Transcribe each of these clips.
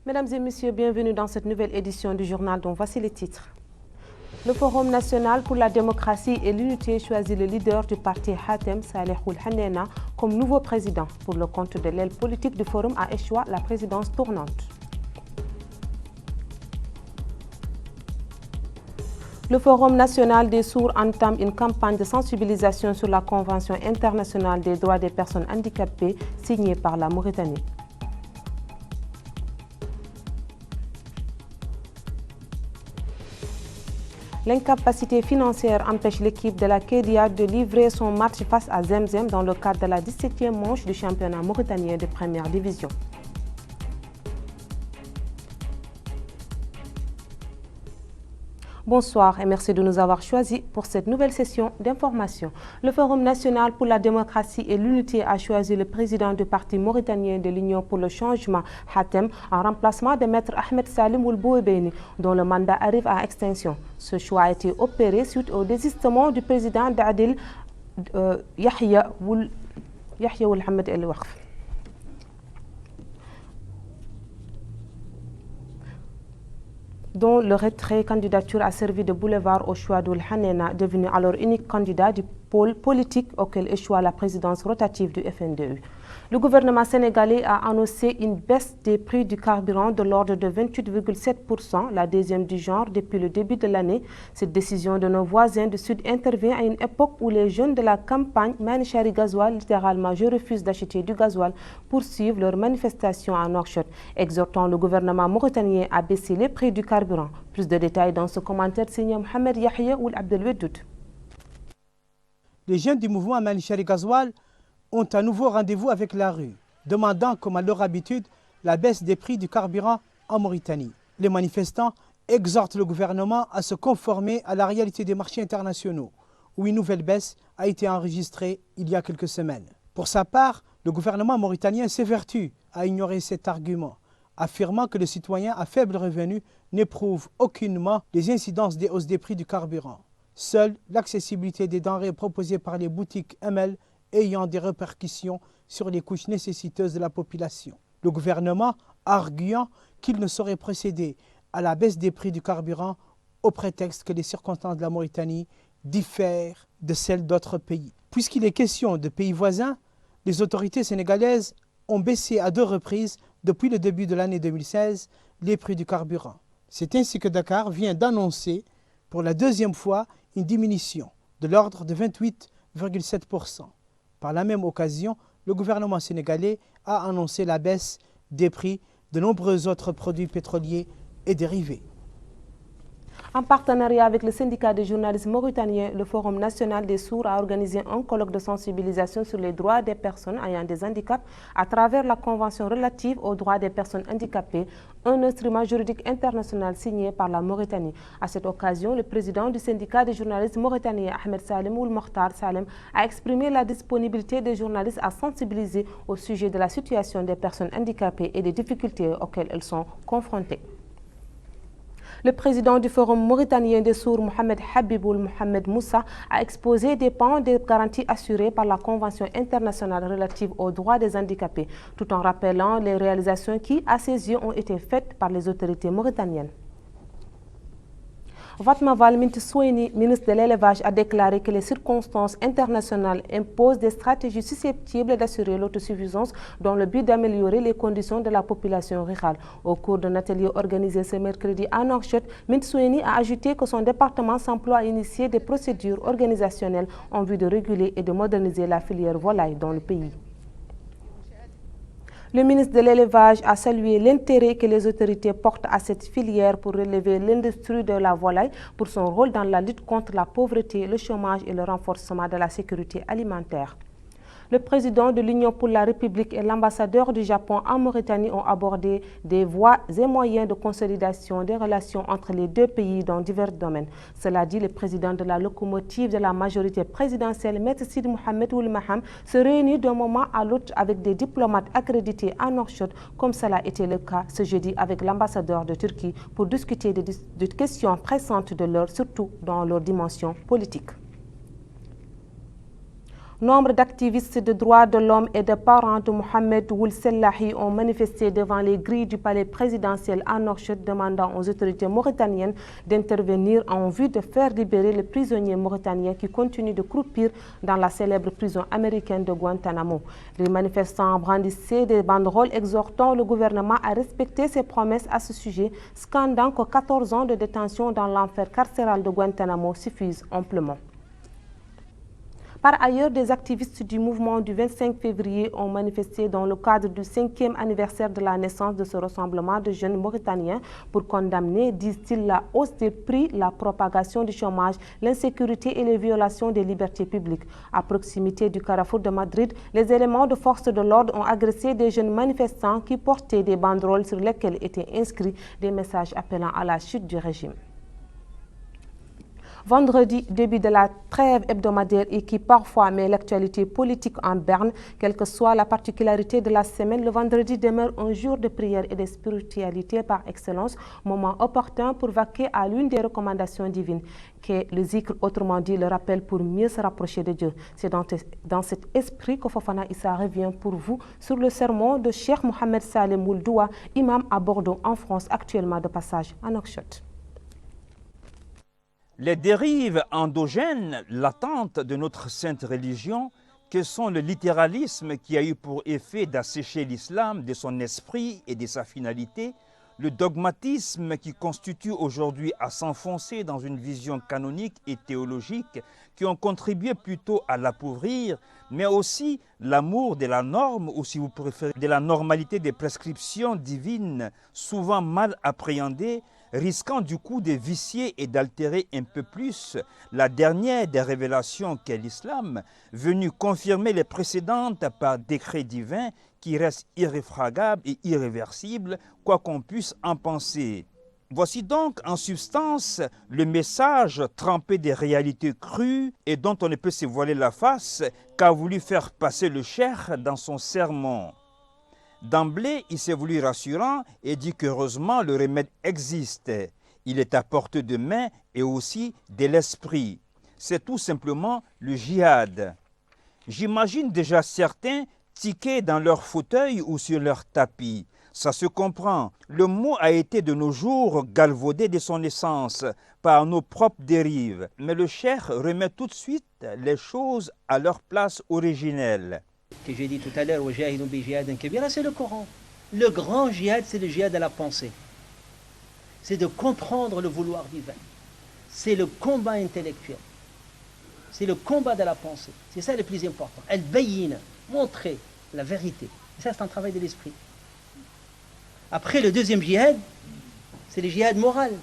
Mesdames et messieurs, bienvenue dans cette nouvelle édition du journal dont voici les titres. Le Forum national pour la démocratie et l'unité choisit le leader du parti Hatem, Saleh Ould Hanena, comme nouveau président. Pour le compte de l'aile politique du Forum à échoua la présidence tournante. Le Forum national des sourds entame une campagne de sensibilisation sur la Convention internationale des droits des personnes handicapées signée par la Mauritanie. L'incapacité financière empêche l'équipe de la Kédia de livrer son match face à Zemzem dans le cadre de la 17e manche du championnat mauritanien de première division. Bonsoir et merci de nous avoir choisis pour cette nouvelle session d'information. Le Forum national pour la démocratie et l'unité a choisi le président du parti mauritanien de l'Union pour le changement, Hatem, en remplacement de Maître Ahmed Salim Ould Bouébéni, dont le mandat arrive à extinction. Ce choix a été opéré suite au désistement du président d'Adil Yahya Ould Hamad El Wakf. Dont le retrait candidature a servi de boulevard au choix d'Ould Hanena, devenu alors unique candidat du pôle politique auquel échoua la présidence rotative du FNDE. Le gouvernement sénégalais a annoncé une baisse des prix du carburant de l'ordre de 28,7%, la deuxième du genre depuis le début de l'année. Cette décision de nos voisins du Sud intervient à une époque où les jeunes de la campagne Manichari Gasoil, littéralement je refuse d'acheter du gasoil, poursuivent leur manifestation à Nouakchott, exhortant le gouvernement mauritanien à baisser les prix du carburant. Plus de détails dans ce commentaire signé Mohamed Yahya Ould Abdelwedoud. Les jeunes du mouvement Manichari Gasoil ont un nouveau rendez-vous avec la rue, demandant, comme à leur habitude, la baisse des prix du carburant en Mauritanie. Les manifestants exhortent le gouvernement à se conformer à la réalité des marchés internationaux, où une nouvelle baisse a été enregistrée il y a quelques semaines. Pour sa part, le gouvernement mauritanien s'évertue à ignorer cet argument, affirmant que le citoyen à faible revenu n'éprouve aucunement les incidences des hausses des prix du carburant. Seule l'accessibilité des denrées proposées par les boutiques ML ayant des répercussions sur les couches nécessiteuses de la population. Le gouvernement arguant qu'il ne saurait procéder à la baisse des prix du carburant au prétexte que les circonstances de la Mauritanie diffèrent de celles d'autres pays. Puisqu'il est question de pays voisins, les autorités sénégalaises ont baissé à 2 reprises depuis le début de l'année 2016 les prix du carburant. C'est ainsi que Dakar vient d'annoncer pour la 2e fois une diminution de l'ordre de 28,7%. Par la même occasion, le gouvernement sénégalais a annoncé la baisse des prix de nombreux autres produits pétroliers et dérivés. En partenariat avec le syndicat des journalistes mauritaniens, le Forum national des sourds a organisé un colloque de sensibilisation sur les droits des personnes ayant des handicaps à travers la Convention relative aux droits des personnes handicapées, un instrument juridique international signé par la Mauritanie. À cette occasion, le président du syndicat des journalistes mauritaniens, Ahmed Salim Ould Mokhtar Salem, a exprimé la disponibilité des journalistes à sensibiliser au sujet de la situation des personnes handicapées et des difficultés auxquelles elles sont confrontées. Le président du Forum mauritanien des sourds, Mohamed Habiboul Mohamed Moussa, a exposé des pans des garanties assurées par la Convention internationale relative aux droits des handicapés, tout en rappelant les réalisations qui, à ses yeux, ont été faites par les autorités mauritaniennes. Fatma Val Soueni, ministre de l'élevage, a déclaré que les circonstances internationales imposent des stratégies susceptibles d'assurer l'autosuffisance dans le but d'améliorer les conditions de la population rurale. Au cours d'un atelier organisé ce mercredi à Nouakchott, Soueni a ajouté que son département s'emploie à initier des procédures organisationnelles en vue de réguler et de moderniser la filière volaille dans le pays. Le ministre de l'élevage a salué l'intérêt que les autorités portent à cette filière pour relever l'industrie de la volaille pour son rôle dans la lutte contre la pauvreté, le chômage et le renforcement de la sécurité alimentaire. Le président de l'Union pour la République et l'ambassadeur du Japon en Mauritanie ont abordé des voies et moyens de consolidation des relations entre les deux pays dans divers domaines. Cela dit, le président de la locomotive de la majorité présidentielle, Maître Sidi Mohamed Ould Maham, se réunit d'un moment à l'autre avec des diplomates accrédités à Nouakchott, comme cela a été le cas ce jeudi avec l'ambassadeur de Turquie, pour discuter des questions pressantes de l'heure, surtout dans leur dimension politique. Nombre d'activistes de droits de l'homme et de parents de Mohamed Ould Sellahi ont manifesté devant les grilles du palais présidentiel à Nouakchott, demandant aux autorités mauritaniennes d'intervenir en vue de faire libérer les prisonniers mauritaniens qui continuent de croupir dans la célèbre prison américaine de Guantanamo. Les manifestants brandissaient des banderoles exhortant le gouvernement à respecter ses promesses à ce sujet, scandant que 14 ans de détention dans l'enfer carcéral de Guantanamo suffisent amplement. Par ailleurs, des activistes du mouvement du 25 février ont manifesté dans le cadre du 5e anniversaire de la naissance de ce rassemblement de jeunes Mauritaniens pour condamner, disent-ils, la hausse des prix, la propagation du chômage, l'insécurité et les violations des libertés publiques. À proximité du carrefour de Madrid, les éléments de force de l'ordre ont agressé des jeunes manifestants qui portaient des banderoles sur lesquelles étaient inscrits des messages appelant à la chute du régime. Vendredi, début de la trêve hebdomadaire et qui parfois met l'actualité politique en berne, quelle que soit la particularité de la semaine, le vendredi demeure un jour de prière et de spiritualité par excellence, moment opportun pour vaquer à l'une des recommandations divines, qui est le zikr, autrement dit le rappel pour mieux se rapprocher de Dieu. C'est dans cet esprit que Fofana Issa revient pour vous sur le sermon de Cheikh Mohamed Salem Ould Doua, imam à Bordeaux en France, actuellement de passage à Nouakchott. Les dérives endogènes, latentes de notre sainte religion, que sont le littéralisme qui a eu pour effet d'assécher l'islam de son esprit et de sa finalité, le dogmatisme qui constitue aujourd'hui à s'enfoncer dans une vision canonique et théologique qui ont contribué plutôt à l'appauvrir, mais aussi l'amour de la norme, ou si vous préférez, de la normalité des prescriptions divines, souvent mal appréhendées, risquant du coup de vicier et d'altérer un peu plus la dernière des révélations qu'est l'islam, venue confirmer les précédentes par décret divin qui restent irréfragables et irréversibles, quoi qu'on puisse en penser. Voici donc en substance le message trempé des réalités crues et dont on ne peut se voiler la face qu'a voulu faire passer le cheikh dans son sermon. D'emblée, il s'est voulu rassurant et dit qu'heureusement le remède existe. Il est à portée de main et aussi de l'esprit. C'est tout simplement le djihad. J'imagine déjà certains tiquer dans leur fauteuil ou sur leur tapis. Ça se comprend. Le mot a été de nos jours galvaudé de son essence par nos propres dérives. Mais le cheikh remet tout de suite les choses à leur place originelle. Que j'ai dit tout à l'heure, c'est le Coran. Le grand djihad, c'est le djihad de la pensée. C'est de comprendre le vouloir divin. C'est le combat intellectuel. C'est le combat de la pensée. C'est ça le plus important. Elle bayine, montrer la vérité. Et ça, c'est un travail de l'esprit. Après, le deuxième djihad, c'est le djihad moral,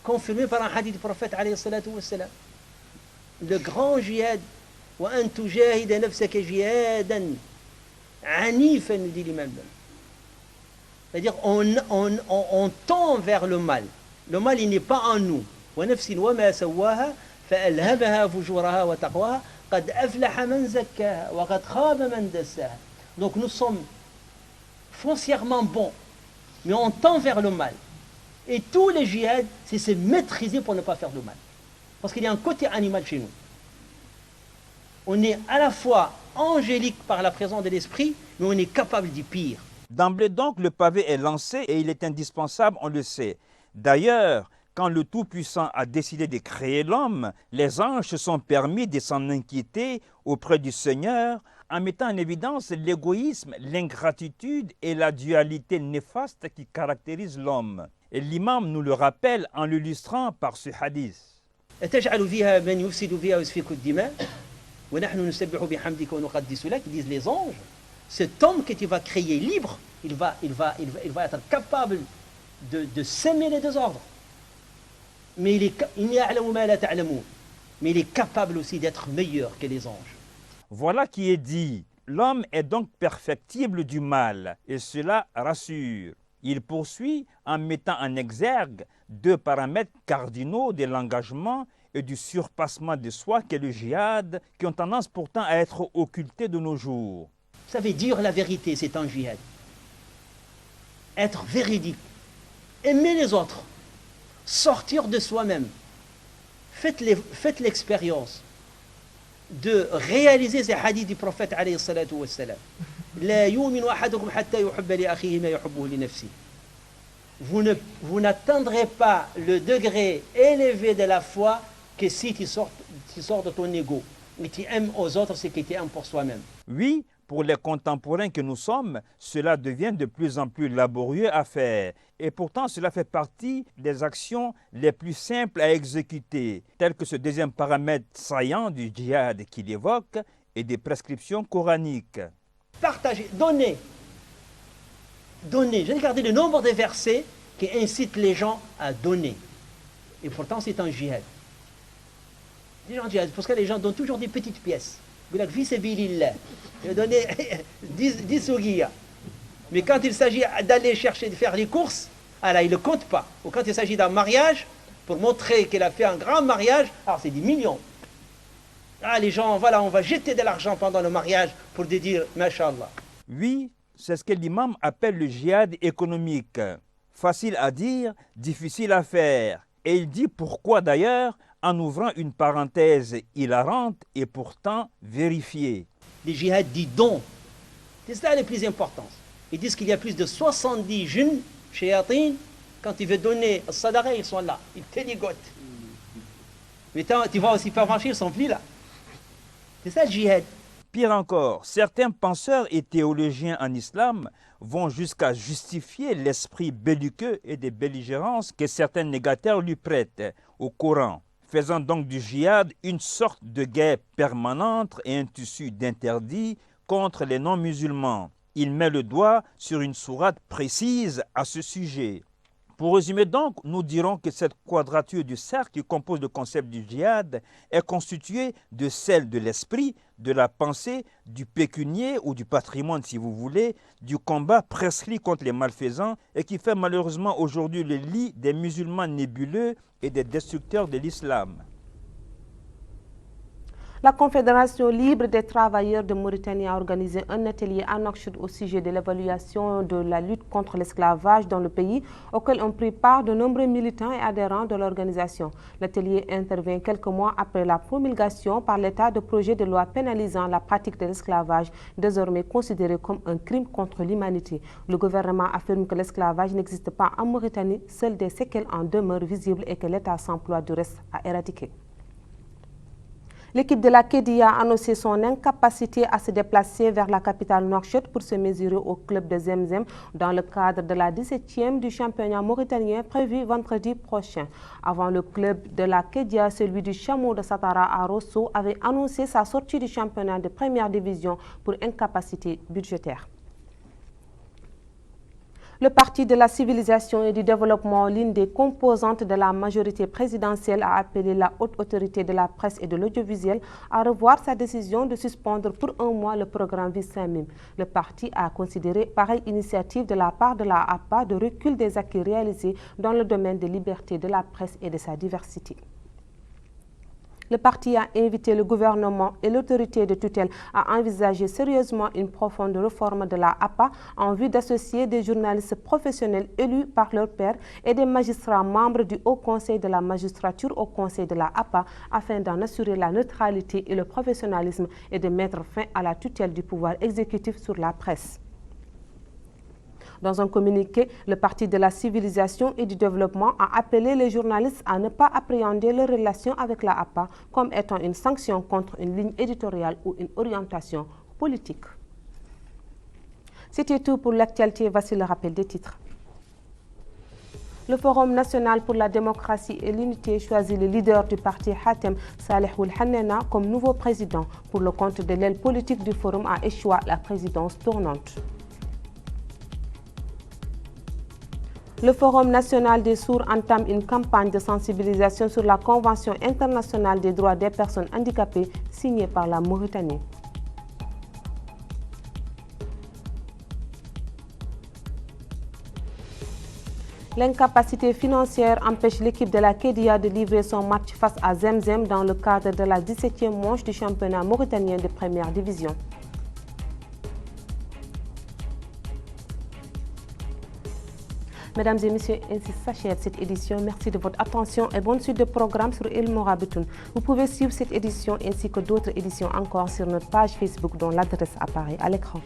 confirmé par un hadith du prophète, alayhi salatu wassalam. Le grand djihad, وأن تجاهد نفسك جهادا عنيفا, nous dit l'imam. C'est-à-dire on tend vers le mal. Le mal, il n'est pas en nous. ونفس وما سواها فألهمها فجورها وتقواها قد أفلح من زكاها وقد خاب من دساها. Donc nous sommes foncièrement bons, mais on tend vers le mal. Et tous les djihad, c'est se maîtriser pour ne pas faire le mal. Parce qu'il y a un côté animal chez nous. On est à la fois angélique par la présence de l'esprit, mais on est capable du pire. D'emblée donc, le pavé est lancé et il est indispensable, on le sait. D'ailleurs, quand le Tout-Puissant a décidé de créer l'homme, les anges se sont permis de s'en inquiéter auprès du Seigneur en mettant en évidence l'égoïsme, l'ingratitude et la dualité néfaste qui caractérisent l'homme. Et l'imam nous le rappelle en l'illustrant par ce hadith. Disent les anges, cet homme que tu vas créer libre, il va être capable de s'aimer les désordres. Mais il est capable aussi d'être meilleur que les anges. Voilà qui est dit. L'homme est donc perfectible du mal, et cela rassure. Il poursuit en mettant en exergue deux paramètres cardinaux de l'engagement et du surpassement de soi qu'est le djihad, qui ont tendance pourtant à être occultés de nos jours. Vous savez, dire la vérité, c'est un djihad. Être véridique, aimer les autres, sortir de soi-même. Faites l'expérience. de réaliser ces hadiths du prophète alayhi salatu wassalam. La yu'minu ahadukum hatta yuhibba li akhihi ma yuhibbu li nafsihi. Vous n'atteindrez pas le degré élevé de la foi que si tu sors de ton ego et tu aimes aux autres ce que tu aimes pour soi-même. Oui, pour les contemporains que nous sommes, cela devient de plus en plus laborieux à faire. Et pourtant, cela fait partie des actions les plus simples à exécuter, telles que ce deuxième paramètre saillant du djihad qu'il évoque et des prescriptions coraniques. Partagez, donnez. Donner. J'ai regardé le nombre de versets qui incitent les gens à donner. Et pourtant, c'est un djihad. Les gens djihad, parce que les gens donnent toujours des petites pièces. Ils disent, je vais donner 10 ouguiyas. Mais quand il s'agit d'aller chercher, de faire les courses, alors il ne compte pas. Ou quand il s'agit d'un mariage, pour montrer qu'il a fait un grand mariage, alors c'est des millions. Ah, les gens, voilà, on va jeter de l'argent pendant le mariage pour dire, Masha'Allah. Oui, c'est ce que l'imam appelle le djihad économique. Facile à dire, difficile à faire. Et il dit pourquoi d'ailleurs, en ouvrant une parenthèse hilarante et pourtant vérifiée. Les djihad dit don. C'est ça le plus important. Ils disent qu'il y a plus de 70 jeunes shayatin, quand ils veulent donner le sadaqa, ils sont là. Ils te ligotent. Mais tu vas au supermarché, ils sont plus là. C'est ça le djihad. Pire encore, certains penseurs et théologiens en islam vont jusqu'à justifier l'esprit belliqueux et des belligérances que certains négataires lui prêtent au Coran, faisant donc du djihad une sorte de guerre permanente et un tissu d'interdits contre les non-musulmans. Il met le doigt sur une sourate précise à ce sujet. Pour résumer donc, nous dirons que cette quadrature du cercle qui compose le concept du djihad est constituée de celle de l'esprit, de la pensée, du pécunier ou du patrimoine si vous voulez, du combat prescrit contre les malfaisants et qui fait malheureusement aujourd'hui le lit des musulmans nébuleux et des destructeurs de l'islam. La Confédération libre des travailleurs de Mauritanie a organisé un atelier à Nouakchott au sujet de l'évaluation de la lutte contre l'esclavage dans le pays, auquel ont pris part de nombreux militants et adhérents de l'organisation. L'atelier intervient quelques mois après la promulgation par l'État de projet de loi pénalisant la pratique de l'esclavage, désormais considéré comme un crime contre l'humanité. Le gouvernement affirme que l'esclavage n'existe pas en Mauritanie, seules des séquelles en demeurent visibles et que l'État s'emploie du reste à éradiquer. L'équipe de la Kédia a annoncé son incapacité à se déplacer vers la capitale Nouakchott pour se mesurer au club de Zemzem dans le cadre de la 17e du championnat mauritanien prévu vendredi prochain. Avant le club de la Kédia, celui du Chameau de Satara à Rosso avait annoncé sa sortie du championnat de première division pour incapacité budgétaire. Le Parti de la civilisation et du développement, l'une des composantes de la majorité présidentielle, a appelé la haute autorité de la presse et de l'audiovisuel à revoir sa décision de suspendre pour un mois le programme Vissamim. Le parti a considéré pareille initiative de la part de la APA de recul des acquis réalisés dans le domaine de liberté de la presse et de sa diversité. Le parti a invité le gouvernement et l'autorité de tutelle à envisager sérieusement une profonde réforme de la APA en vue d'associer des journalistes professionnels élus par leurs pairs et des magistrats membres du Haut Conseil de la magistrature au Conseil de la APA afin d'en assurer la neutralité et le professionnalisme et de mettre fin à la tutelle du pouvoir exécutif sur la presse. Dans un communiqué, le Parti de la civilisation et du développement a appelé les journalistes à ne pas appréhender leurs relations avec la APA comme étant une sanction contre une ligne éditoriale ou une orientation politique. C'était tout pour l'actualité. Voici le rappel des titres. Le Forum national pour la démocratie et l'unité choisit le leader du parti Hatem Saleh Ould Hanena comme nouveau président. Pour le compte de l'aile politique du Forum a échoué la présidence tournante. Le Forum national des sourds entame une campagne de sensibilisation sur la Convention internationale des droits des personnes handicapées signée par la Mauritanie. L'incapacité financière empêche l'équipe de la Kédia de livrer son match face à Zemzem dans le cadre de la 17e manche du championnat mauritanien de première division. Mesdames et messieurs, ainsi s'achève cette édition. Merci de votre attention et bonne suite de programmes sur Il Morabitoun. Vous pouvez suivre cette édition ainsi que d'autres éditions encore sur notre page Facebook dont l'adresse apparaît à l'écran.